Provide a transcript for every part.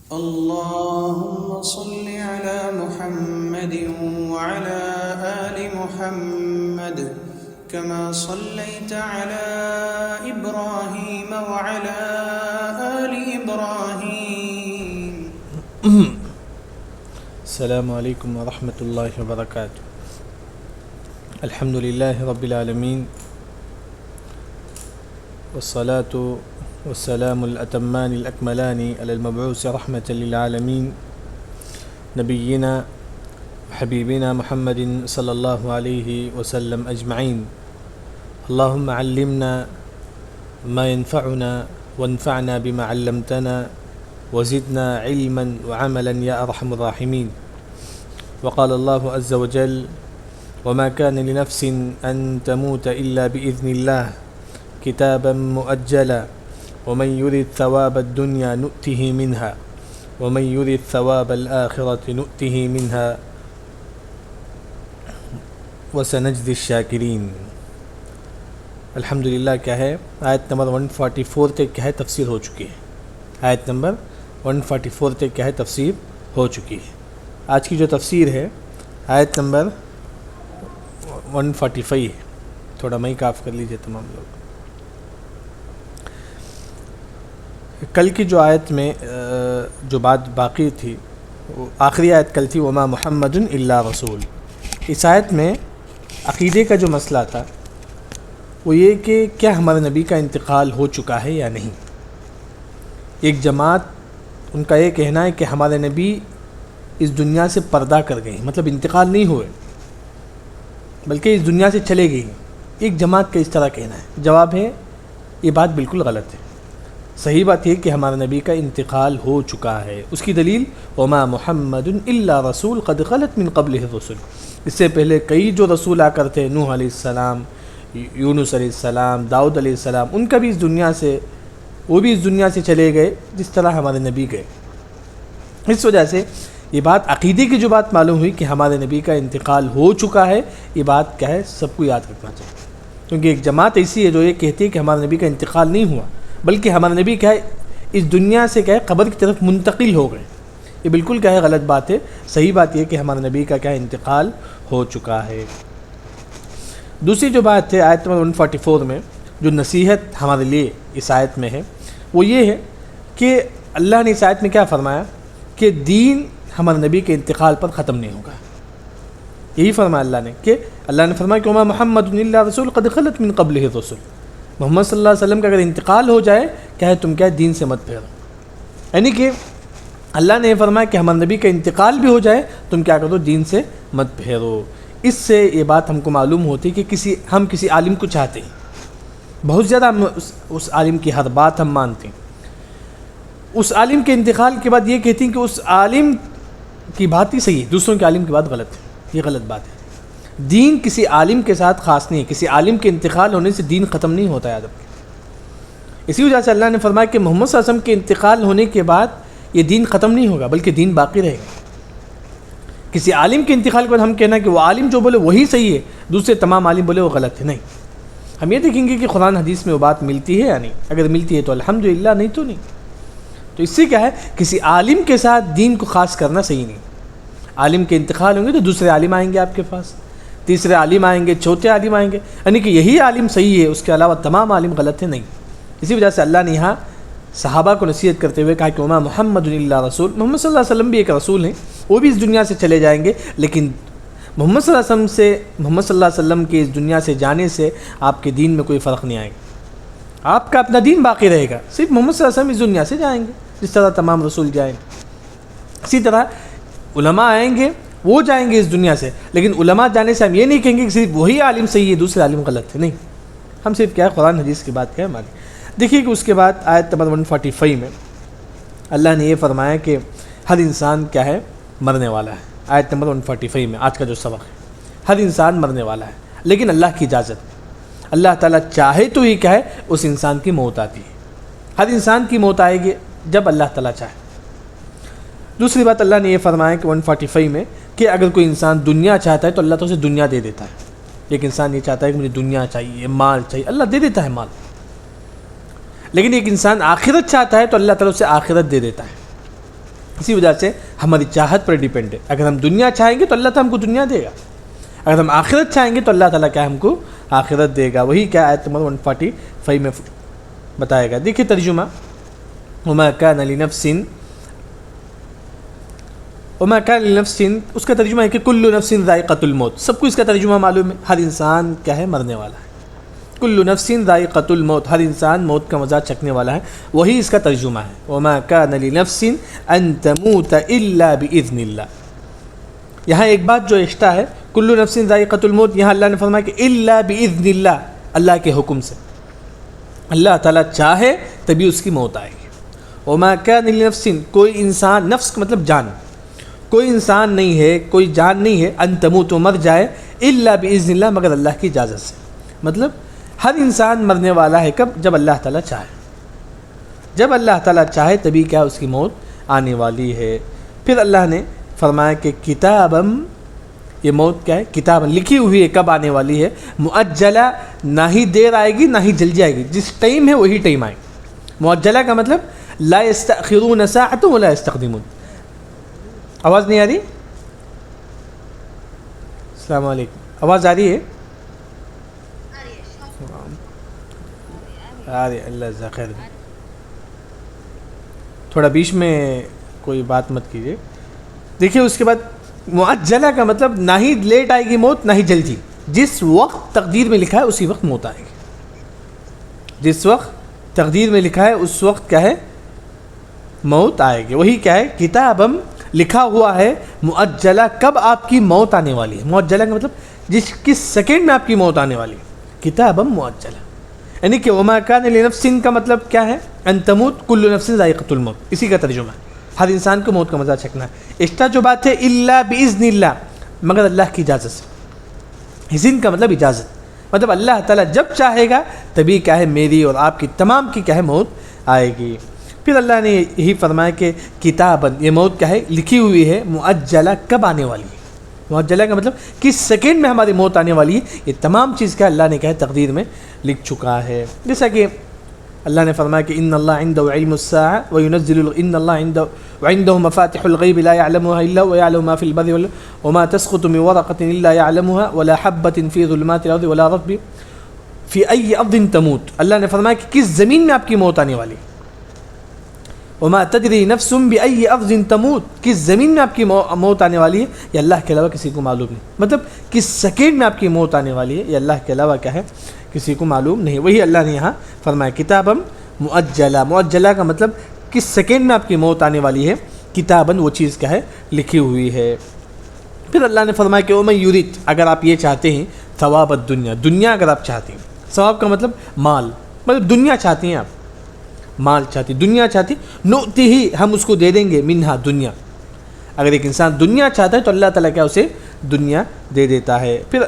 اللهم صل على محمد وعلى آل محمد كما صليت على إبراهيم وعلى آل إبراهيم. السلام عليكم ورحمة الله وبركاته. الحمد لله رب العالمين والصلاة والسلام الأتمان الأكملان على المبعوث رحمة للعالمين نبينا وحبيبنا محمد صلى الله عليه وسلم أجمعين. اللهم علمنا ما ينفعنا وانفعنا بما علمتنا وزدنا علما وعملا يا أرحم الراحمين. وقال الله عز وجل: وما كان لنفس أن تموت إلا بإذن الله كتابا مؤجلا ومن يرد ثواب الدنيا نؤته منها ومن يرد ثواب الآخرة نؤته منها وسنجزي الشاكرين. الحمدللہ کیا ہے آیت نمبر 144 تک کیا ہے تفسیر ہو چکی ہے. آیت نمبر 144 تک کیا ہے تفسیر ہو چکی ہے. آج کی جو تفسیر ہے آیت نمبر 145 ہے. تھوڑا مائک آف کر لیجئے تمام لوگ. کل کی جو آیت میں جو بات باقی تھی آخری آیت کل تھی وما محمد الا رسول. اس آیت میں عقیدے کا جو مسئلہ تھا وہ یہ کہ کیا ہمارے نبی کا انتقال ہو چکا ہے یا نہیں. ایک جماعت ان کا یہ کہنا ہے کہ ہمارے نبی اس دنیا سے پردہ کر گئے، مطلب انتقال نہیں ہوئے بلکہ اس دنیا سے چلے گئے. ایک جماعت کا اس طرح کہنا ہے. جواب ہے یہ بات بالکل غلط ہے. صحیح بات یہ کہ ہمارے نبی کا انتقال ہو چکا ہے. اس کی دلیل وما محمد الا رسول قد خلت من قبلہ الرسل. اس سے پہلے کئی جو رسول آ کر تھے، نوح علیہ السلام، یونس علیہ السلام، داؤد علیہ السلام، ان کا بھی اس دنیا سے وہ بھی اس دنیا سے چلے گئے جس طرح ہمارے نبی گئے. اس وجہ سے یہ بات عقیدے کی جو بات معلوم ہوئی کہ ہمارے نبی کا انتقال ہو چکا ہے، یہ بات کیا ہے سب کو یاد رکھنا چاہیے. کیونکہ ایک جماعت ایسی ہے جو یہ کہتی ہے کہ ہمارے نبی کا انتقال نہیں ہوا بلکہ ہمارے نبی کیا ہے اس دنیا سے کیا ہے قبر کی طرف منتقل ہو گئے. یہ بالکل کیا ہے غلط بات ہے. صحیح بات یہ کہ ہمارے نبی کا کیا ہے انتقال ہو چکا ہے. دوسری جو بات ہے آیت نمبر 144 میں جو نصیحت ہمارے لیے اس آیت میں ہے وہ یہ ہے کہ اللہ نے اس آیت میں کیا فرمایا کہ دین ہمارے نبی کے انتقال پر ختم نہیں ہوگا. یہی فرمایا اللہ نے کہ اللہ نے فرمایا کہ وما محمد الا رسول قد خلت من قبلہ الرسل. محمد صلی اللہ علیہ وسلم کا اگر انتقال ہو جائے کیا ہے تم کیا دین سے مت پھیرو. یعنی کہ اللہ نے فرمایا کہ ہمارے نبی کا انتقال بھی ہو جائے تم کیا کرو دین سے مت پھیرو. اس سے یہ بات ہم کو معلوم ہوتی کہ ہم کسی عالم کو چاہتے ہیں، بہت زیادہ ہم اس عالم کی ہر بات ہم مانتے ہیں. اس عالم کے انتقال کے بعد یہ کہتے ہیں کہ اس عالم کی بات ہی صحیح ہے، دوسروں کے عالم کی بات غلط ہے. یہ غلط بات ہے. دین کسی عالم کے ساتھ خاص نہیں ہے. کسی عالم کے انتقال ہونے سے دین ختم نہیں ہوتا ہے. اسی وجہ سے اللہ نے فرمایا کہ محمد صلی اللہ علیہ وسلم کے انتقال ہونے کے بعد یہ دین ختم نہیں ہوگا بلکہ دین باقی رہے گا. کسی عالم کے انتقال کے بعد ہم کہنا کہ وہ عالم جو بولے وہی صحیح ہے، دوسرے تمام عالم بولے وہ غلط ہے. نہیں، ہم یہ دیکھیں گے کہ قرآن حدیث میں وہ بات ملتی ہے یا نہیں. اگر ملتی ہے تو الحمدللہ، نہیں تو نہیں. تو اس سے کیا ہے کسی عالم کے ساتھ دین کو خاص کرنا صحیح نہیں. عالم کے انتقال ہوں گے تو دوسرے عالم آئیں گے آپ کے پاس، تیسرے عالم آئیں گے، چوتھے عالم آئیں گے، یعنی کہ یہی عالم صحیح ہے، اس کے علاوہ تمام عالم غلط ہے. نہیں. اسی وجہ سے اللہ نے یہاں صحابہ کو نصیحت کرتے ہوئے کہا کہ وما محمد الا رسول. محمد صلی اللہ علیہ وسلم بھی ایک رسول ہیں، وہ بھی اس دنیا سے چلے جائیں گے، لیکن محمد صلی اللہ علیہ وسلم کے اس دنیا سے جانے سے آپ کے دین میں کوئی فرق نہیں آئے گا. آپ کا اپنا دین باقی رہے گا. صرف محمد صلی اللہ علیہ وسلم اس دنیا سے جائیں گے جس طرح تمام رسول جائیں گے. اسی طرح علماء آئیں گے، وہ جائیں گے اس دنیا سے، لیکن علماء جانے سے ہم یہ نہیں کہیں گے کہ صرف وہی عالم صحیح ہے دوسرے عالم غلط ہے. نہیں، ہم صرف کیا ہے قرآن حدیث کی بات کیا ہے ہماری. دیکھیے کہ اس کے بعد آیت نمبر 145 میں اللہ نے یہ فرمایا کہ ہر انسان کیا ہے مرنے والا ہے. آیت نمبر 145 میں آج کا جو سبق ہے، ہر انسان مرنے والا ہے لیکن اللہ کی اجازت. اللہ تعالیٰ چاہے تو ہی کیا ہے اس انسان کی موت آتی ہے. ہر انسان کی موت آئے گی جب اللہ تعالیٰ چاہے. دوسری بات اللہ نے یہ فرمایا کہ 145 میں کہ اگر کوئی انسان دنیا چاہتا ہے تو اللہ تو اسے دنیا دے دیتا ہے. ایک انسان یہ چاہتا ہے کہ مجھے دنیا چاہیے، مال چاہیے، اللہ دے دیتا ہے مال. لیکن ایک انسان آخرت چاہتا ہے تو اللہ تعالیٰ اسے آخرت دے دیتا ہے. اسی وجہ سے ہماری چاہت پر ڈیپینڈ ہے. اگر ہم دنیا چاہیں گے تو اللہ تعالیٰ ہم کو دنیا دے گا, اگر ہم آخرت چاہیں گے تو اللہ تعالیٰ کیا ہم کو آخرت دے گا. وہی کیا آیت نمبر 145 میں بتائے گا. دیکھیے ترجمہ, وما کان لنفس, وما کان لنفس, اس کا ترجمہ ہے کہ کل نفس ذائقۃ الموت. سب کو اس کا ترجمہ معلوم ہے, ہر انسان کیا ہے, مرنے والا ہے. کل نفس ذائقۃ الموت, ہر انسان موت کا مزہ چکھنے والا ہے, وہی اس کا ترجمہ ہے. وما کان لنفس ان تموت الا باذن اللہ. یہاں ایک بات جو ایکسٹرا ہے, کل نفس ذائقۃ الموت, یہاں اللہ نے فرمایا کہ الا باذن اللہ, اللہ کے حکم سے, اللہ تعالیٰ چاہے تبھی اس کی موت آئے گی. وما کان لنفس, کوئی انسان, نفس کا مطلب جان, کوئی انسان نہیں ہے, کوئی جان نہیں ہے, ان تموت, مر جائے, الا باذن اللہ, مگر اللہ کی اجازت سے. مطلب ہر انسان مرنے والا ہے کب, جب اللہ تعالیٰ چاہے, جب اللہ تعالیٰ چاہے تبھی کیا اس کی موت آنے والی ہے. پھر اللہ نے فرمایا کہ کتابم, یہ موت کیا ہے, کتاب لکھی ہوئی ہے, کب آنے والی ہے, مؤجلہ, نہ ہی دیر آئے گی نہ ہی جل جائے گی, جس ٹائم ہے وہی ٹائم آئے گی. مؤجلہ کا مطلب لا یستأخرون ساعۃ ولا یستقدمون. آواز نہیں آ رہی؟ السلام علیکم, آواز آ رہی ہے؟ ارے اللہ جزاک خیر. تھوڑا بیچ میں کوئی بات مت کیجیے. دیکھیے اس کے بعد مؤجلہ کا مطلب نہ ہی لیٹ آئے گی موت نہ ہی جلدی, جس وقت تقدیر میں لکھا ہے اسی وقت موت آئے گی. جس وقت تقدیر میں لکھا ہے اس وقت کیا ہے, موت آئے گی. وہی کیا ہے, کتابم, لکھا ہوا ہے, مؤجلہ, کب آپ کی موت آنے والی ہے. مؤجلہ کا مطلب جس کس سیکنڈ میں آپ کی موت آنے والی ہے, کتابم مؤجلہ. یعنی کہ وما کان لنفس کا مطلب کیا ہے, ان تموت کل نفس ذائقۃ الموت, اسی کا ترجمہ ہے, ہر انسان کو موت کا مزہ چکھنا ہے. ایکسٹرا جو بات ہے الا باذن اللہ, مگر اللہ کی اجازت سے. اذن کا مطلب اجازت, مطلب اللہ تعالیٰ جب چاہے گا تبھی کیا ہے میری اور آپ کی تمام کی کیا ہے موت آئے گی. پھر اللہ نے یہی فرمایا کہ کتابن, یہ موت کیا ہے, لکھی ہوئی ہے, مؤجلہ, کب آنے والی ہے. مؤجلہ کا مطلب کس سیکنڈ میں ہماری موت آنے والی ہے, یہ تمام چیز کا اللہ نے کہا ہے تقدیر میں لکھ چکا ہے. جیسا کہ اللہ نے فرمایا کہ ان اللہ عنده علم الساعة وينزل, ان اللہ عنده مفاتح الغیب لا يعلمها الا هو ويعلم ما في البر وما تسقط من ورقة الا يعلمها ولا حبة في ظلمات الارض ولا رطب في اي ارض تموت. اللہ نے فرمایا کہ کس زمین میں آپ کی موت آنے والی ہے. وما تدری نفس بأي ارض تموت, کس زمین میں آپ کی موت آنے والی ہے یہ اللہ کے علاوہ کسی کو معلوم نہیں. مطلب کس سیکنڈ میں آپ کی موت آنے والی ہے یہ اللہ کے علاوہ کیا ہے, کسی کو معلوم نہیں. وہی اللہ نے یہاں فرمایا کتابم مؤجلہ. مؤجلہ کا مطلب کس سیکنڈ میں آپ کی موت آنے والی ہے, کتابن, وہ چیز کیا ہے, لکھی ہوئی ہے. پھر اللہ نے فرمایا کہ ومن یرید, اگر آپ یہ چاہتے ہیں, ثواب الدنیا, دنیا اگر آپ چاہتے ہیں, ثواب کا مطلب مال, مطلب دنیا چاہتی ہیں آپ, مال چاہتی, دنیا چاہتی, نؤتی ہی, ہم اس کو دے دیں گے, منہا, دنیا. اگر ایک انسان دنیا چاہتا ہے تو اللہ تعالیٰ کیا اسے دنیا دے دیتا ہے. پھر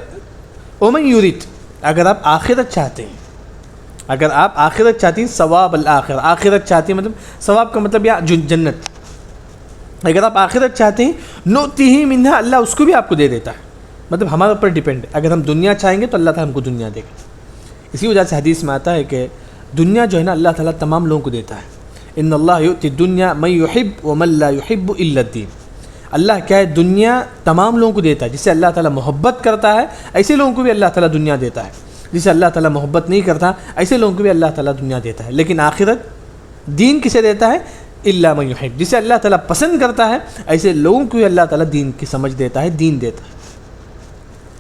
ومن یرید, اگر آپ آخرت چاہتے ہیں, اگر آپ آخرت چاہتی ہیں, ثواب الآخرہ, آخرت چاہتی ہیں, مطلب ثواب کا مطلب یا جنت. اگر آپ آخرت چاہتے ہیں, نؤتی ہی منہا, اللہ اس کو بھی آپ کو دے دیتا ہے. مطلب ہمارے اوپر ڈیپینڈ ہے, اگر ہم دنیا چاہیں گے تو اللہ تعالیٰ ہم کو دنیا دے گا. اسی وجہ سے حدیث میں آتا ہے کہ دنیا جو ہے نا اللہ تعالیٰ تمام لوگوں کو دیتا ہے. ان اللہ یؤتی الدنیا من یحب ومن لا یحب الا الدین. اللہ کیا ہے, دنیا تمام لوگوں کو دیتا ہے. جسے اللہ تعالیٰ محبت کرتا ہے ایسے لوگوں کو بھی اللہ تعالیٰ دنیا دیتا ہے. جسے اللہ تعالیٰ محبت نہیں کرتا ایسے لوگوں کو بھی اللہ تعالیٰ دنیا دیتا ہے. لیکن آخرت, دین کسے دیتا ہے, الا من یحب, جسے اللہ تعالیٰ پسند کرتا ہے ایسے لوگوں کو بھی اللہ تعالیٰ دین کی سمجھ دیتا ہے, دین دیتا ہے.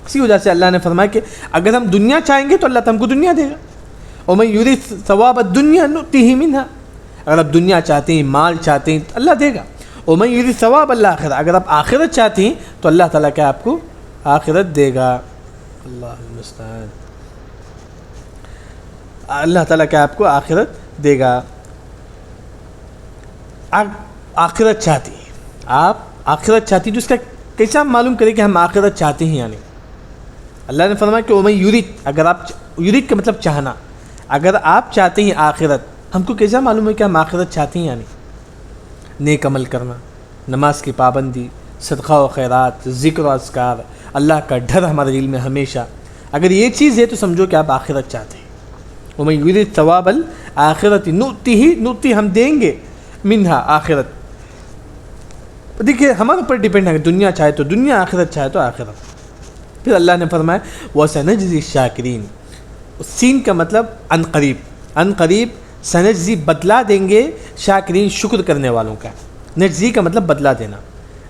اسی وجہ سے اللہ نے فرمایا کہ اگر ہم دنیا چاہیں گے تو اللہ تعالیٰ ہم کو دنیا دے گا. ومن یرید ثواب الدنیا نؤتیہ منہا, اگر آپ دنیا چاہتے ہیں, مال چاہتے ہیں, تو اللہ دے گا. ومن یرید ثواب الآخرہ, اگر آپ آخرت چاہتے ہیں تو اللہ تعالیٰ کیا آپ کو آخرت دے گا. اللہ المستعان, اللہ تعالیٰ کیا آپ کو آخرت دے گا. آپ آخرت چاہتی ہیں, آپ آخرت چاہتی ہیں, تو اس کا کیسے ہم معلوم کریں کہ ہم آخرت چاہتے ہیں. یعنی اللہ نے فرمایا کہ ومن یرید, اگر آپ, یرید کا مطلب چاہنا, اگر آپ چاہتے ہیں آخرت, ہم کو کیسا معلوم ہے کہ ہم آخرت چاہتے ہیں. یعنی نیک عمل کرنا, نماز کی پابندی, صدقہ و خیرات, ذکر و اذکار, اللہ کا ڈر ہمارے دل میں ہمیشہ. اگر یہ چیز ہے تو سمجھو کہ آپ آخرت چاہتے ہیں. ومن یرید ثواب الآخرۃ نؤتیہ, نؤتی ہم دیں گے, منہا, آخرت, دیکھیے ہمارے اوپر ڈیپینڈ ہے، دنیا چاہے تو دنیا، آخرت چاہے تو آخرت۔ پھر اللہ نے فرمایا وَسَنَجْزِي الشَّاكِرِينَ، سین کا مطلب ان قریب، ان قریب سنجزی بدلا دیں گے، شاکرین شکر کرنے والوں کا، نجزی کا مطلب بدلا دینا،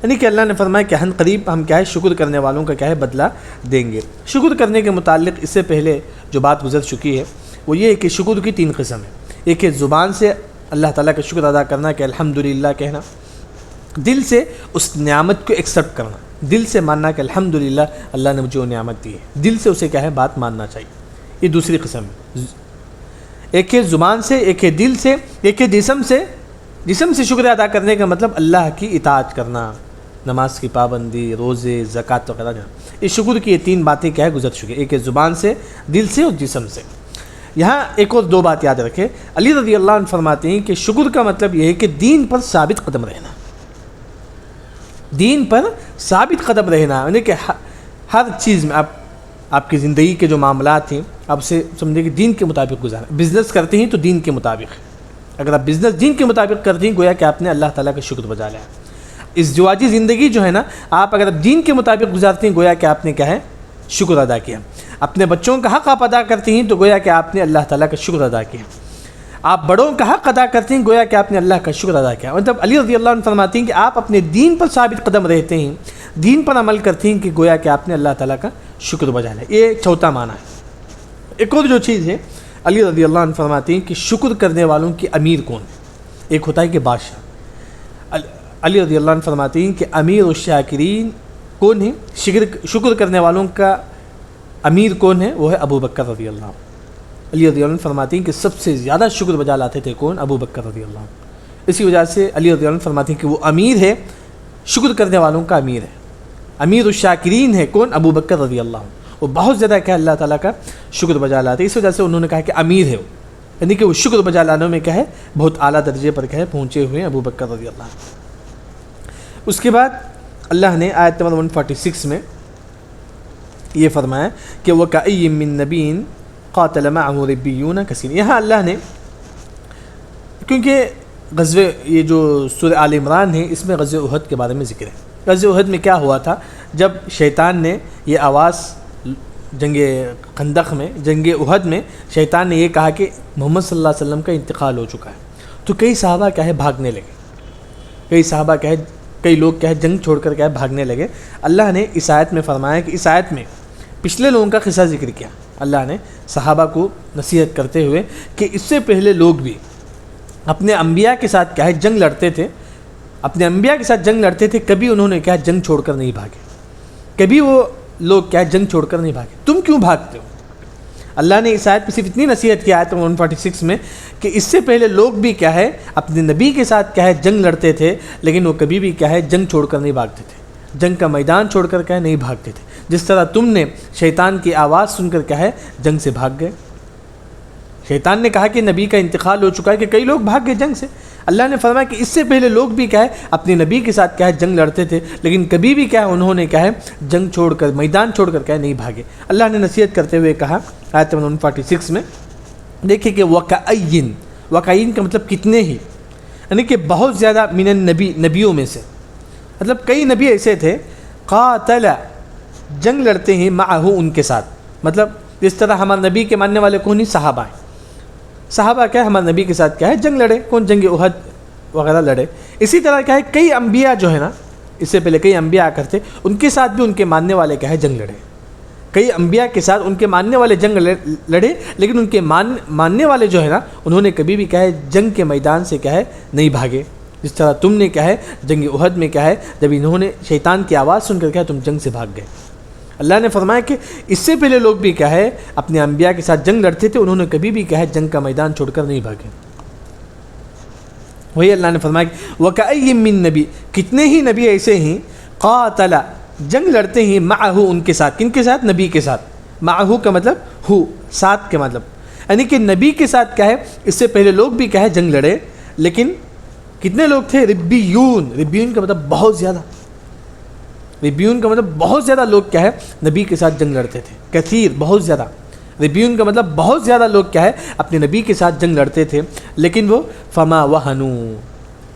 یعنی کہ اللہ نے فرمایا کہ ان قریب ہم کیا ہے شکر کرنے والوں کا کیا ہے بدلا دیں گے۔ شکر کرنے کے متعلق اس سے پہلے جو بات گزر چکی ہے وہ یہ ہے کہ شکر کی 3 قسم ہے۔ ایک ہے زبان سے اللہ تعالیٰ کا شکر ادا کرنا کہ الحمدللہ کہنا، دل سے اس نعمت کو ایکسیپٹ کرنا، دل سے ماننا کہ الحمدللہ اللہ نے مجھے وہ نعمت دی ہے، دل سے اسے کیا ہے بات ماننا چاہیے، یہ دوسری قسم ہے۔ ایک ہے زبان سے، ایک ہے دل سے، ایک ہے جسم سے۔ جسم سے شکر ادا کرنے کا مطلب اللہ کی اطاعت کرنا، نماز کی پابندی، روزے، زکوٰۃ وغیرہ دینا۔ اس شکر کی یہ 3 باتیں کیا ہے گزر چکی، ایک ہے زبان سے، دل سے اور جسم سے۔ یہاں ایک اور 2 بات یاد رکھیں، علی رضی اللہ عنہ فرماتے ہیں کہ شکر کا مطلب یہ ہے کہ دین پر ثابت قدم رہنا، دین پر ثابت قدم رہنا، یعنی کہ ہر چیز میں آپ کی زندگی کے جو معاملات ہیں آپ سے سمجھیں کہ دین کے مطابق گزاریں۔ بزنس کرتے ہیں تو دین کے مطابق، اگر آپ بزنس دین کے مطابق کرتے ہیں گویا کہ آپ نے اللہ تعالیٰ کا شکر بجا لیا۔ ازدواجی زندگی جو ہے نا، آپ اگر دین کے مطابق گزارتے ہیں گویا کہ آپ نے کیا ہے شکر ادا کیا۔ اپنے بچوں کا حق آپ ادا کرتے ہیں تو گویا کہ آپ نے اللہ تعالیٰ کا شکر ادا کیا۔ آپ بڑوں کا حق ادا کرتے ہیں گویا کہ آپ نے اللہ کا شکر ادا کیا۔ مطلب علی رضی اللہ عنہ فرماتے ہیں کہ آپ اپنے دین پر ثابت قدم رہتے ہیں، دین پر عمل کرتے ہیں کہ گویا کہ آپ نے اللہ تعالیٰ کا شکر بجا لیا۔ یہ چوتھا معنی ہے۔ ایک اور جو چیز ہے، علی رضی اللہ عنہ فرماتے ہیں کہ شکر کرنے والوں کی امیر کون ہے؟ ایک ہوتا ہے کہ بادشاہ۔ علی رضی اللہ عنہ فرماتے ہیں کہ امیر الشاکرین کون ہے؟ شکر کرنے والوں کا امیر کون ہے؟ وہ ہے ابو بکر رضی اللہ عنہ۔ علی رضی اللہ عنہ فرماتے ہیں کہ سب سے زیادہ شکر بجا لاتے تھے کون؟ ابو بکر رضی اللہ عنہ۔ اسی وجہ سے علی رضی اللہ عنہ فرماتے ہیں کہ وہ امیر ہے، شکر کرنے والوں کا امیر ہے، امیر الشاکرین ہے کون؟ ابو بکر رضی اللہ عنہ۔ وہ بہت زیادہ کیا اللہ تعالیٰ کا شکر بجا لاتے، اس وجہ سے انہوں نے کہا کہ امیر ہے وہ، یعنی کہ وہ شکر بجا لانے میں کیا ہے بہت اعلیٰ درجے پر کیا ہے پہنچے ہوئے ہیں ابو بکر رضی اللہ عنہ۔ اس کے بعد اللہ نے آیت نمبر 146 میں یہ فرمایا کہ وَكَأَيٍّ مِّن نَبِيٍّ قَاتَلَ مَعَهُ رِبِّيُّونَ كَثِيرٌ۔ یہاں اللہ نے، کیونکہ غزوہ یہ جو سورہ آل عمران ہے اس میں غزوہ احد کے بارے میں ذکر ہے۔ غزوہ احد میں کیا ہوا تھا؟ جب شیطان نے یہ آواز جنگ خندق میں، جنگ احد میں شیطان نے یہ کہا کہ محمد صلی اللہ علیہ وسلم کا انتقال ہو چکا ہے، تو کئی صحابہ کیا ہے بھاگنے لگے، کئی صحابہ کیا ہے، کئی لوگ کیا ہے جنگ چھوڑ کر کیا ہے بھاگنے لگے۔ اللہ نے اس آیت میں فرمایا کہ اس آیت میں پچھلے لوگوں کا قصہ ذکر کیا، اللہ نے صحابہ کو نصیحت کرتے ہوئے کہ اس سے پہلے لوگ بھی اپنے انبیاء کے ساتھ کیا ہے جنگ لڑتے تھے، اپنے انبیاء کے ساتھ جنگ لڑتے تھے، کبھی انہوں نے کیا جنگ چھوڑ کر نہیں بھاگے، کبھی وہ لوگ کیا جنگ چھوڑ کر نہیں بھاگے، تم کیوں بھاگتے ہو؟ اللہ نے اس آیت میں صرف اتنی نصیحت کی آیت 146 میں کہ اس سے پہلے لوگ بھی کیا ہے اپنے نبی کے ساتھ کیا ہے جنگ لڑتے تھے، لیکن وہ کبھی بھی کیا ہے جنگ چھوڑ کر نہیں بھاگتے تھے، جنگ کا میدان چھوڑ کر کیا ہے نہیں بھاگتے تھے، جس طرح تم نے شیطان کی آواز سن کر کیا ہے جنگ سے بھاگ گئے۔ شیطان نے کہا کہ نبی کا انتقال ہو چکا ہے کہ کئی لوگ بھاگ گئے جنگ سے۔ اللہ نے فرمایا کہ اس سے پہلے لوگ بھی کیا ہے اپنے نبی کے ساتھ کیا ہے جنگ لڑتے تھے، لیکن کبھی بھی کیا ہے انہوں نے کیا ہے جنگ چھوڑ کر، میدان چھوڑ کر کیا ہے نہیں بھاگے۔ اللہ نے نصیحت کرتے ہوئے کہا آیت 146 میں، دیکھیں کہ وَكَأَيٍّ، وَكَأَيٍّ کا مطلب کتنے ہی، یعنی کہ بہت زیادہ من النبی، نبیوں میں سے، مطلب کئی نبی ایسے تھے قاتل، جنگ لڑتے ہیں معه ان کے ساتھ، مطلب جس طرح ہمارے نبی کے ماننے والے کون ہی صحابہ ہیں، صحابہ کیا ہے ہمارے نبی کے ساتھ کیا ہے جنگ لڑے، کون جنگ احد وغیرہ لڑے۔ اسی طرح کیا ہے کئی انبیاء جو ہے نا، اس سے پہلے کئی انبیاء آ کرتے، ان کے ساتھ بھی ان کے ماننے والے کیا ہے جنگ لڑے، کئی انبیاء کے ساتھ ان کے ماننے والے جنگ لڑے، لیکن ان کے ماننے والے جو ہے نا انہوں نے کبھی بھی کیا ہے جنگ کے میدان سے کیا ہے نہیں بھاگے، جس طرح تم نے کیا ہے جنگ احد میں کیا ہے جب انہوں نے شیطان کی آواز سن کر کیا تم جنگ سے بھاگ گئے۔ اللہ نے فرمایا کہ اس سے پہلے لوگ بھی کیا ہے اپنے انبیاء کے ساتھ جنگ لڑتے تھے، انہوں نے کبھی بھی کیا ہے جنگ کا میدان چھوڑ کر نہیں بھاگے۔ وہی اللہ نے فرمایا کہ وَكَأَيٍّ مِّن نبی، کتنے ہی نبی ایسے ہیں قاتل، جنگ لڑتے ہیں معه ان کے ساتھ، کن کے ساتھ؟ نبی کے ساتھ۔ معه کا مطلب ہو، ساتھ کے مطلب، یعنی کہ نبی کے ساتھ کیا ہے اس سے پہلے لوگ بھی کیا ہے جنگ لڑے، لیکن کتنے لوگ تھے؟ ربیون، ربیون کا مطلب بہت زیادہ، ربیون کا مطلب بہت زیادہ لوگ کیا ہے نبی کے ساتھ جنگ لڑتے تھے، کثیر، بہت زیادہ۔ ربیون کا مطلب بہت زیادہ لوگ کیا ہے اپنے نبی کے ساتھ جنگ لڑتے تھے، لیکن وہ فما وہنوا،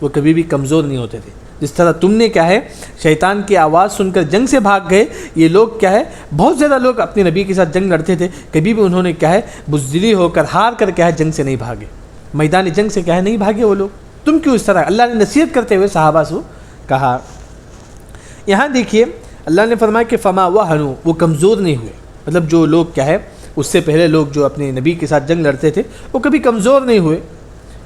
وہ کبھی بھی کمزور نہیں ہوتے تھے، جس طرح تم نے کیا ہے شیطان کی آواز سن کر جنگ سے بھاگ گئے، یہ لوگ کیا ہے بہت زیادہ لوگ اپنے نبی کے ساتھ جنگ لڑتے تھے، کبھی بھی انہوں نے کیا ہے بزدلی ہو کر ہار کر کیا ہے جنگ سے نہیں بھاگے، میدان جنگ سے کیا ہے نہیں بھاگے وہ لوگ، تم کیوں اس طرح؟ اللہ نے نصیحت کرتے ہوئے صحابہ سے کہا۔ یہاں دیکھیے اللہ نے فرمایا کہ فما وہنوا، وہ کمزور نہیں ہوئے، مطلب جو لوگ کیا ہے اس سے پہلے لوگ جو اپنے نبی کے ساتھ جنگ لڑتے تھے وہ کبھی کمزور نہیں ہوئے،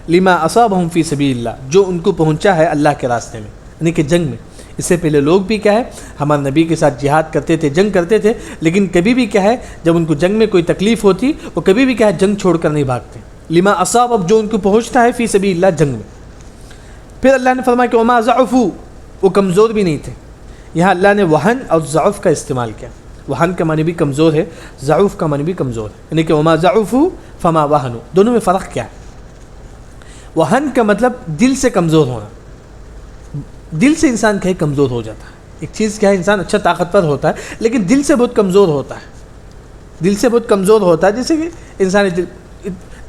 لما اصابہم فی سبیل اللہ، جو ان کو پہنچا ہے اللہ کے راستے میں، یعنی کہ جنگ میں۔ اس سے پہلے لوگ بھی کیا ہے ہمارے نبی کے ساتھ جہاد کرتے تھے، جنگ کرتے تھے، لیکن کبھی بھی کیا ہے جب ان کو جنگ میں کوئی تکلیف ہوتی وہ کبھی بھی کیا ہے جنگ چھوڑ کر نہیں بھاگتے، لما اصاب، اب جو ان کو پہنچتا ہے فی سبیل اللہ جنگ میں۔ پھر اللہ نے فرمایا کہ وما ضعفوا، وہ کمزور بھی نہیں تھے۔ یہاں اللہ نے وہن اور ضعف کا استعمال کیا، وہن کا معنی بھی کمزور ہے، ضعف کا معنی بھی کمزور ہے، یعنی کہ وما ضعفوا فما وہنوا، دونوں میں فرق کیا ہے؟ وہن کا مطلب دل سے کمزور ہونا، دل سے انسان کہیں کمزور ہو جاتا ہے، ایک چیز کیا ہے انسان اچھا طاقتور ہوتا ہے لیکن دل سے بہت کمزور ہوتا ہے، دل سے بہت کمزور ہوتا ہے، جیسے کہ انسان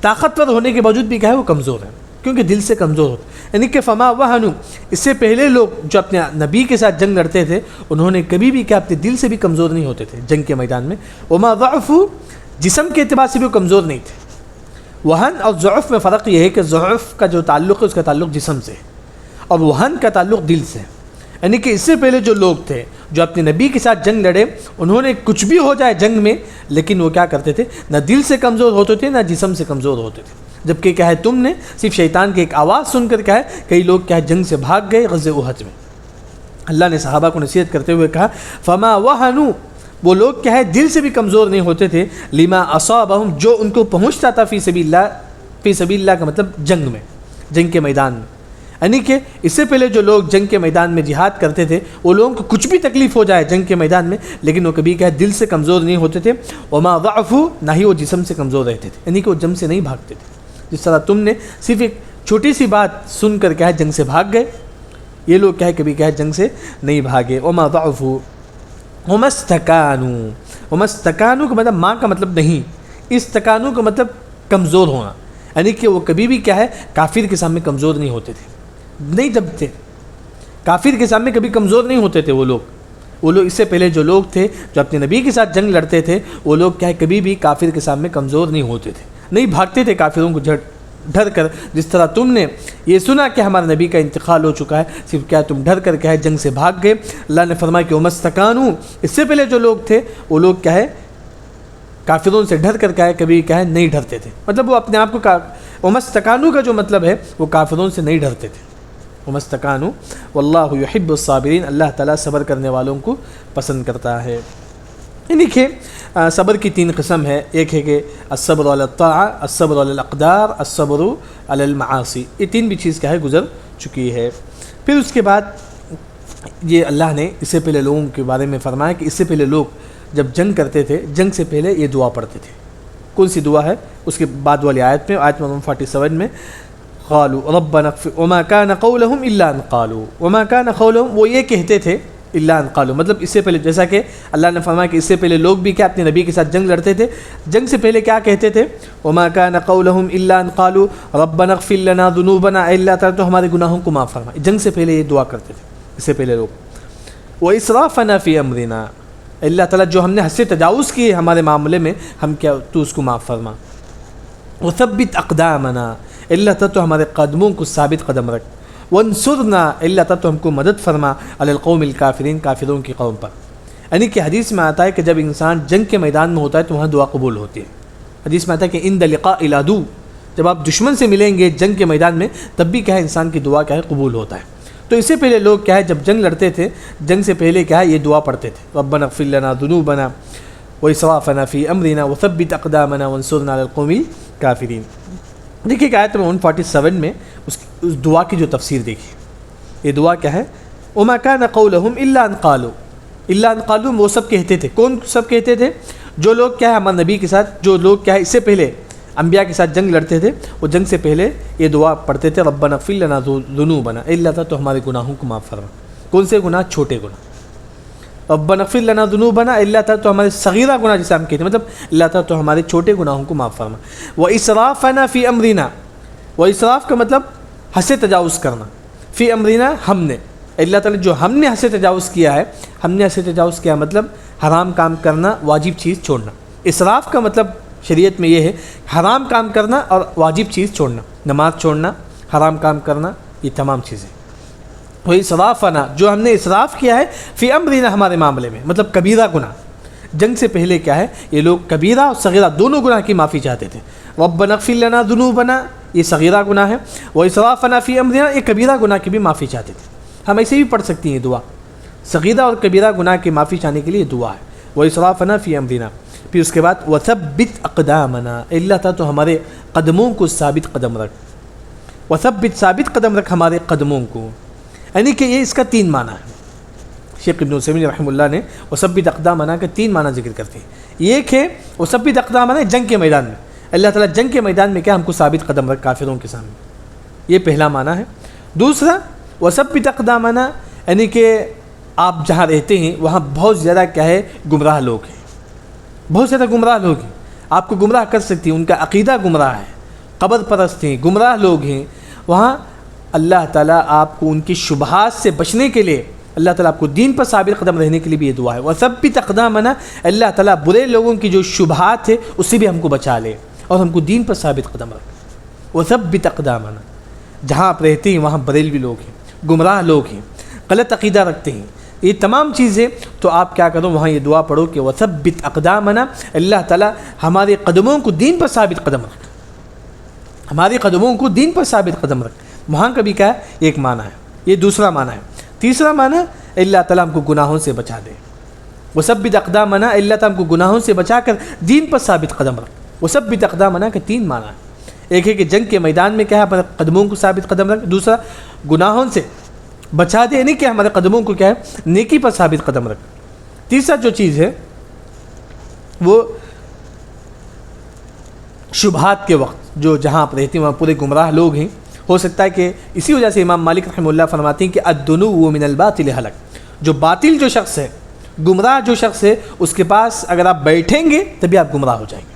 طاقتور ہونے کے باوجود بھی کیا ہے وہ کمزور ہے کیونکہ دل سے کمزور ہوتا ہے، یعنی کہ فما وہنوا، اس سے پہلے لوگ جو اپنے نبی کے ساتھ جنگ لڑتے تھے انہوں نے کبھی بھی کیا اپنے دل سے بھی کمزور نہیں ہوتے تھے جنگ کے میدان میں، وما ضعفوا، جسم کے اعتبار سے بھی کمزور نہیں تھے۔ وہن اور ضعف میں فرق یہ ہے کہ ضعف کا جو تعلق ہے اس کا تعلق جسم سے ہے اور وہن کا تعلق دل سے ہے، یعنی کہ اس سے پہلے جو لوگ تھے جو اپنے نبی کے ساتھ جنگ لڑے انہوں نے کچھ بھی ہو جائے جنگ میں لیکن وہ کیا کرتے تھے، نہ دل سے کمزور ہوتے تھے نہ جسم سے کمزور ہوتے تھے، جبکہ کیا ہے تم نے صرف شیطان کی ایک آواز سن کر کیا ہے کئی لوگ کیا ہے جنگ سے بھاگ گئے غزوہ احد میں۔ اللہ نے صحابہ کو نصیحت کرتے ہوئے کہا فما وہنوا، وہ لوگ کیا ہے دل سے بھی کمزور نہیں ہوتے تھے، لما اصابہم، جو ان کو پہنچتا تھا فی سبیل اللہ، فی سبیل اللہ کا مطلب جنگ میں، جنگ کے میدان میں، یعنی کہ اس سے پہلے جو لوگ جنگ کے میدان میں جہاد کرتے تھے وہ لوگوں کو کچھ بھی تکلیف ہو جائے جنگ کے میدان میں لیکن وہ کبھی کیا دل سے کمزور نہیں ہوتے تھے، وما ضعفوا، نہ ہی وہ جسم سے کمزور رہتے تھے، یعنی کہ وہ جنگ سے نہیں بھاگتے تھے، جس طرح تم نے صرف ایک چھوٹی سی بات سن کر کیا ہے جنگ سے بھاگ گئے، یہ لوگ کیا ہے کبھی کیا ہے جنگ سے نہیں بھاگے۔ وما ضعفوا وما استکانوا، وما استکانوا کا مطلب ماں کا مطلب نہیں، استکانوا کا مطلب کمزور ہونا، یعنی کہ وہ کبھی بھی کیا ہے کافر کے سامنے کمزور نہیں ہوتے تھے، نہیں دبتے، کافر کے سامنے کبھی کمزور نہیں ہوتے تھے وہ لوگ اس سے پہلے جو لوگ تھے جو اپنے نبی کے ساتھ جنگ لڑتے تھے وہ لوگ کیا ہے کبھی بھی کافر کے سامنے کمزور نہیں ہوتے تھے، نہیں بھاگتے تھے کافروں کو ڈر کر، جس طرح تم نے یہ سنا کہ ہمارے نبی کا انتقال ہو چکا ہے صرف کیا تم ڈر کر کیا ہے جنگ سے بھاگ گئے۔ اللہ نے فرمایا کہ وما استکانوا، اس سے پہلے جو لوگ تھے وہ لوگ کیا ہے کافروں سے ڈر کر کیا ہے کبھی کیا ہے نہیں ڈرتے تھے، مطلب وہ اپنے آپ کو وما استکانوا کا جو مطلب ہے وہ کافروں سے نہیں ڈرتے تھے، وما استکانوا واللہ یحب الصابرین، اللہ تعالیٰ صبر کرنے والوں کو پسند کرتا ہے۔ دیکھیے صبر کی تین قسم ہے، ایک ہے کہ الصبر علی الطاعہ، الصبر علی الاقدار، الصبر علی المعاصی، یہ تین بھی چیز کیا ہے گزر چکی ہے۔ پھر اس کے بعد یہ اللہ نے اس سے پہلے لوگوں کے بارے میں فرمایا کہ اس سے پہلے لوگ جب جنگ کرتے تھے جنگ سے پہلے یہ دعا پڑھتے تھے، کون سی دعا ہے؟ اس کے بعد والی آیت میں، آیت نمبر 47 میں، قالوا ربنا اغفر وما كان قولهم الا ان قالوا، وما كان قولهم، وہ یہ کہتے تھے الا ان قالوا، مطلب اس سے پہلے جیسا کہ اللہ نے فرمایا کہ اس سے پہلے لوگ بھی کیا اپنے نبی کے ساتھ جنگ لڑتے تھے، جنگ سے پہلے کیا کہتے تھے؟ وما كان قولهم الا ان قالوا ربنا اغفر لنا ذنوبنا، اے اللہ تعالیٰ تو ہمارے گناہوں کو معاف فرما، جنگ سے پہلے یہ دعا کرتے تھے اس سے پہلے لوگ۔ واسرافنا فی امرنا، اللہ تعالیٰ جو ہم نے حد سے تجاوز کیے ہمارے معاملے میں ہم کیا تو اس کو معاف فرما۔ وثبت اقدامنا، اللہ تعالیٰ تو ہمارے قدموں کو ثابت قدم رکھ۔ وانصرنا، اللہ تعالیٰ تو ہم کو مدد فرما علی القوم الکافرین، کافروں کی قوم پر، یعنی کہ حدیث میں آتا ہے کہ جب انسان جنگ کے میدان میں ہوتا ہے تو وہاں دعا قبول ہوتی ہے۔ حدیث میں آتا ہے کہ عند لقاء العدو، جب آپ دشمن سے ملیں گے جنگ کے میدان میں تب بھی کیا ہے انسان کی دعا کیا ہے قبول ہوتا ہے۔ تو اس سے پہلے لوگ کیا ہے جب جنگ لڑتے تھے جنگ سے پہلے کیا ہے یہ دعا پڑھتے تھے، ربنا اغفر لنا ذنوبنا واسرافنا فی امرنا وثبت اقدامنا وانصرنا علی القوم الکافرین۔ دیکھیے کہ آیت نمبر 147 میں اس دعا کی جو تفسیر دیکھیے، یہ دعا کیا ہے؟ وما كان قولهم الا ان قالوا، الا ان قالوا وہ سب کہتے تھے، کون سب کہتے تھے؟ جو لوگ کیا ہے ہمارے نبی کے ساتھ، جو لوگ کیا ہے اس سے پہلے انبیاء کے ساتھ جنگ لڑتے تھے وہ جنگ سے پہلے یہ دعا پڑھتے تھے، ربنا اغفر لنا ذنوبنا، اے اللہ تعالیٰ تو ہمارے گناہوں کو معاف فرما۔ کون سے گناہ؟ چھوٹے گناہ۔ ربنا اغفر لنا ذنوبنا، اے اللہ تعالیٰ تو ہمارے صغیرہ گناہ جسے ہم کہتے ہیں، مطلب اللہ تعالیٰ تو ہمارے چھوٹے گناہوں کو معاف فرما۔ واسرافنا فی امرنا، و اسراف کا مطلب حد سے تجاوز کرنا، فی امرنا ہم نے، اللہ تعالیٰ جو ہم نے حد سے تجاوز کیا ہے، ہم نے حد سے تجاوز کیا مطلب حرام کام کرنا، واجب چیز چھوڑنا۔ اسراف کا مطلب شریعت میں یہ ہے حرام کام کرنا اور واجب چیز چھوڑنا، نماز چھوڑنا، حرام کام کرنا، یہ تمام چیزیں۔ وہ اسرافنا، جو ہم نے اسراف کیا ہے فی امرنا، ہمارے معاملے میں، مطلب کبیرہ گناہ۔ جنگ سے پہلے کیا ہے، یہ لوگ کبیرہ اور صغیرہ دونوں گناہ کی معافی چاہتے تھے۔ ربنا اغفر لنا ذنوبنا، یہ صغیرہ گناہ ہے، وہ اسرافنا فی امرنا، یہ کبیرہ گناہ کی بھی معافی چاہتے تھے۔ ہم ایسے بھی پڑھ سکتی ہیں دعا، صغیرہ اور کبیرہ گناہ کی معافی چاہنے کے لیے دعا ہے، وہ اسرافنا فی امرنا۔ پھر اس کے بعد وثبت اقدامنا، اللہ تعالیٰ تو ہمارے قدموں کو ثابت قدم رکھ، وثبت ثابت قدم رکھ ہمارے قدموں کو، یعنی کہ یہ اس کا 3 معنی ہے۔ شیخ ابن عثیمین رحمہ اللہ نے وثبت اقدامنا کے 3 معنی ذکر کرتے ہیں۔ ایک ہے وثبت اقدامنا جنگ کے میدان میں، اللہ تعالیٰ جنگ کے میدان میں کیا ہم کو ثابت قدم رکھ کافروں کے سامنے، یہ پہلا معنی ہے۔ دوسرا وثبت اقدامنا یعنی کہ آپ جہاں رہتے ہیں وہاں بہت زیادہ کیا ہے، گمراہ لوگ ہیں، بہت زیادہ گمراہ لوگ ہیں، آپ کو گمراہ کر سکتی ہیں، ان کا عقیدہ گمراہ ہے، قبر پرست ہیں، گمراہ لوگ ہیں، وہاں اللہ تعالیٰ آپ کو ان کی شبہات سے بچنے کے لیے، اللہ تعالیٰ آپ کو دین پر ثابت قدم رہنے کے لیے بھی یہ دعا ہے۔ وثبت اقدامنا، اللہ تعالیٰ برے لوگوں کی جو شبہات ہے اس سے بھی ہم کو بچا لے اور ہم کو دین پر ثابت قدم رکھ۔ وثبت اقدامنا، جہاں آپ رہتے ہیں وہاں بریلوی لوگ ہیں، گمراہ لوگ ہیں، غلط عقیدہ رکھتے ہیں، یہ تمام چیزیں، تو آپ کیا کرو وہاں یہ دعا پڑھو کہ وثبت اقدامنا، اللہ تعالیٰ ہمارے قدموں کو دین پر ثابت قدم رکھ، ہمارے قدموں کو دین پر ثابت قدم رکھ۔ وہاں کا بھی کیا ہے، ایک معنی ہے، یہ دوسرا معنی ہے۔ تیسرا معنی اللہ تعالیٰ ہم کو گناہوں سے بچا دے، وثبت اقدامنا، اللہ تعالیٰ ہم کو گناہوں سے بچا کر دین پر ثابت قدم رکھ۔ وثبت اقدامنا کے 3 معنی ہیں، ایک ہے کہ جنگ کے میدان میں کیا ہے اپنے قدموں کو ثابت قدم رکھ، دوسرا گناہوں سے بچا دے یعنی کہ ہمارے قدموں کو کیا ہے نیکی پر ثابت قدم رکھ، تیسرا جو چیز ہے وہ شبہات کے وقت جو جہاں آپ رہتے ہیں وہاں پورے گمراہ لوگ ہیں، ہو سکتا ہے کہ اسی وجہ سے امام مالک رحمہ اللہ فرماتے ہیں کہ الدنو من الباطل ہلک، جو باطل جو شخص ہے، گمراہ جو شخص ہے، اس کے پاس اگر آپ بیٹھیں گے تبھی آپ گمراہ ہو جائیں گے۔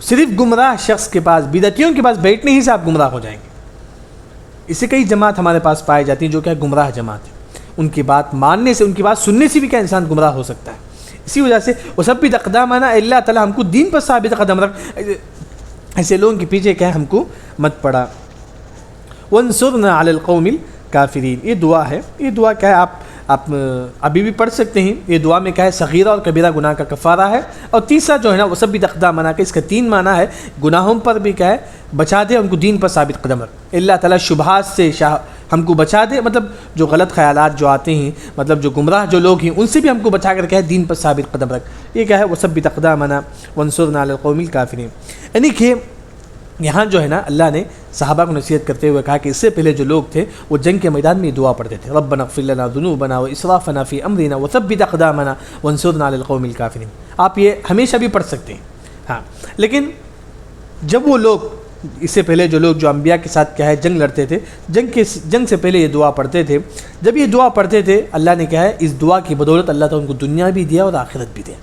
صرف گمراہ شخص کے پاس، بدعتیوں کے پاس بیٹھنے ہی سے آپ گمراہ ہو جائیں گے۔ اس سے کئی جماعت ہمارے پاس پائی جاتی ہیں جو کہ گمراہ جماعت ہے، ان کی بات ماننے سے، ان کی بات سننے سے بھی کیا انسان گمراہ ہو سکتا ہے۔ اسی وجہ سے وثبت اقدامنا، اللہ تعالیٰ ہم کو دین پر ثابت قدم رکھ، ایسے لوگوں کے پیچھے کیا ہم کو مت پڑا۔ وانصرنا علی القوم الکافرین، یہ دعا ہے، یہ دعا کیا ہے آپ ابھی بھی پڑھ سکتے ہیں۔ یہ دعا میں کیا ہے صغیرہ اور کبیرہ گناہ کا کفارہ ہے، اور تیسرا جو ہے نا وثبت اقدامنا کا اس کا 3 معنی ہے، گناہوں پر بھی کیا ہے بچا دے، ان کو دین پر ثابت قدم رکھ، اللہ تعالیٰ شبہات سے ہم کو بچا دے، مطلب جو غلط خیالات جو آتے ہیں، مطلب جو گمراہ جو لوگ ہیں ان سے بھی ہم کو بچا کر کیا ہے دین پر ثابت قدم رکھ۔ یہ کیا ہے وثبت اقدامنا وانصرنا علی القوم الکافرین، یعنی کہ یہاں جو ہے نا اللہ نے صحابہ کو نصیحت کرتے ہوئے کہا کہ اس سے پہلے جو لوگ تھے وہ جنگ کے میدان میں دعا پڑھتے تھے، ربنا اغفر لنا ذنوبنا واسرافنا فی امرنا وثبت اقدامنا وانصرنا علی القوم الکافرین، آپ یہ ہمیشہ بھی پڑھ سکتے ہیں۔ ہاں، لیکن جب وہ لوگ اس سے پہلے جو لوگ جو انبیاء کے ساتھ کیا ہے جنگ لڑتے تھے، جنگ سے پہلے یہ دعا پڑھتے تھے، جب یہ دعا پڑھتے تھے اللہ نے کہا ہے اس دعا کی بدولت اللہ تعالیٰ ان کو دنیا بھی دیا اور آخرت بھی دیا۔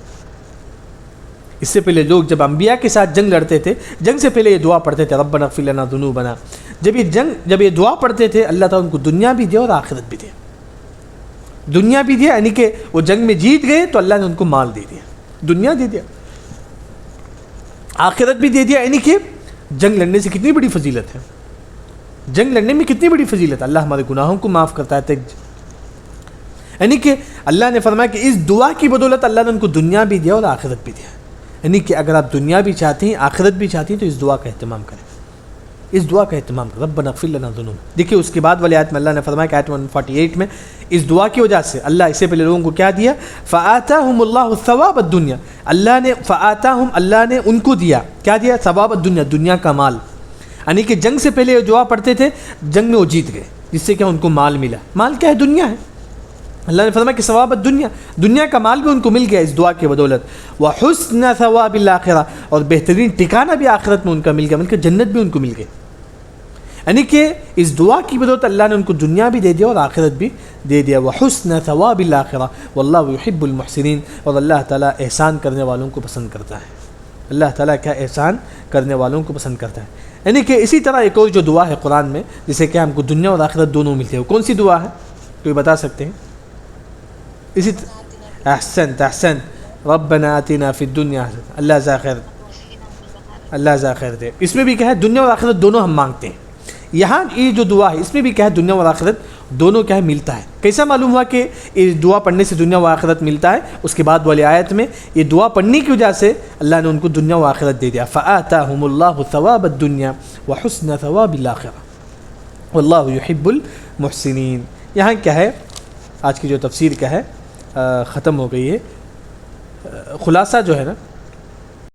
اس سے پہلے لوگ جب انبیاء کے ساتھ جنگ لڑتے تھے، جنگ سے پہلے یہ دعا پڑھتے تھے ربنا اغفر لنا ذنوبنا، جب یہ دعا پڑھتے تھے اللہ تعالیٰ ان کو دنیا بھی دیا اور آخرت بھی دیا۔ دنیا بھی دیا یعنی کہ وہ جنگ میں جیت گئے تو اللہ نے ان کو مال دے دیا، دنیا دے دیا، آخرت بھی دے دیا، یعنی کہ جنگ لڑنے سے کتنی بڑی فضیلت ہے، جنگ لڑنے میں کتنی بڑی فضیلت ہے، اللہ ہمارے گناہوں کو معاف کرتا ہے۔ یعنی کہ اللہ نے فرمایا کہ اس دعا کی بدولت اللہ نے ان کو دنیا بھی دیا اور آخرت بھی دیا، یعنی کہ اگر آپ دنیا بھی چاہتے ہیں آخرت بھی چاہتے ہیں تو اس دعا کا اہتمام کریں، اس دعا کا اہتمام کریں، ربنا اغفر لنا ذنوبنا۔ دیکھیے اس کے بعد والی آیت میں اللہ نے فرمایا کہ آیت 148 میں اس دعا کی وجہ سے اللہ اس سے پہلے لوگوں کو کیا دیا، فآتاہم اللہ ثواب الدنیا، اللہ نے فآتاہم، اللہ نے ان کو دیا، کیا دیا، ثواب الدنیا، دنیا کا مال، یعنی کہ جنگ سے پہلے دعا پڑھتے تھے، جنگ میں وہ جیت گئے جس سے کہ ان کو مال ملا، مال کیا ہے، دنیا ہے۔ اللہ نے فرمایا کہ ثواب الدنیا، دنیا کا مال بھی ان کو مل گیا اس دعا کی بدولت، وحسن ثواب الآخرہ، اور بہترین ٹھکانہ بھی آخرت میں ان کا مل گیا، بلکہ جنت بھی ان کو مل گئی۔ یعنی کہ اس دعا کی بدولت اللہ نے ان کو دنیا بھی دے دیا اور آخرت بھی دے دیا، وحسن ثواب الآخرہ واللہ یحب المحسنین، اور اللہ تعالیٰ احسان کرنے والوں کو پسند کرتا ہے، اللہ تعالیٰ کیا احسان کرنے والوں کو پسند کرتا ہے۔ یعنی کہ اسی طرح ایک اور جو دعا ہے قرآن میں جسے کہ ہم کو دنیا اور آخرت دونوں ملتے ہیں، وہ کون سی دعا ہے؟ کوئی بتا سکتے ہیں؟ اسی احسنت ربنا آتنا فی الدنیا حسنۃ، اللہ جزاک خیر دے۔ اس میں بھی کیا ہے، دنیا اور آخرت دونوں ہم مانگتے ہیں۔ یہاں یہ جو دعا ہے اس میں بھی کیا ہے، دنیا اور آخرت دونوں کیا ہے ملتا ہے۔ کیسا معلوم ہوا کہ یہ دعا پڑھنے سے دنیا و آخرت ملتا ہے؟ اس کے بعد والی آیت میں یہ دعا پڑھنے کی وجہ سے اللہ نے ان کو دنیا و آخرت دے دیا، فآتاہم اللہ ثواب الدنیا وحسن ثواب الآخرہ واللہ یحب المحسنین۔ یہاں کیا ہے، آج کی جو تفسیر کیا ہے ختم ہو گئی ہے۔ خلاصہ جو ہے نا